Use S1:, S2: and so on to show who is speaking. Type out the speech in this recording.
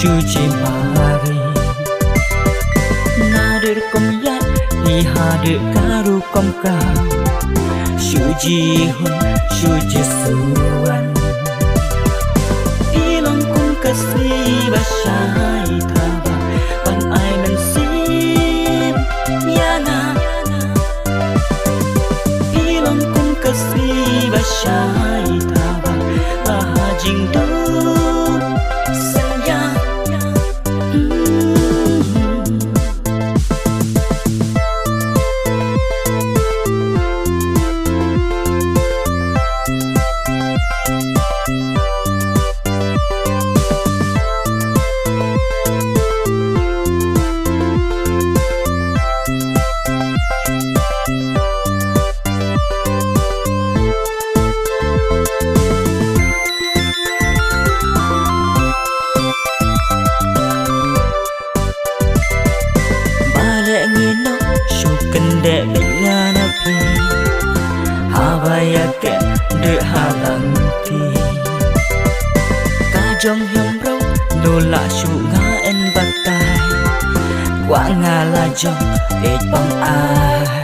S1: Suci mari nadir kom yat ni hadir karu kom ka suci hun suci suan ilongkum kasih basai thaba pan ai men sim yana ilongkum kasih basai thaba ahajing du trong hiểm râu nô lạ chủ ngã en bát tai quả ngà là trong để bằng ai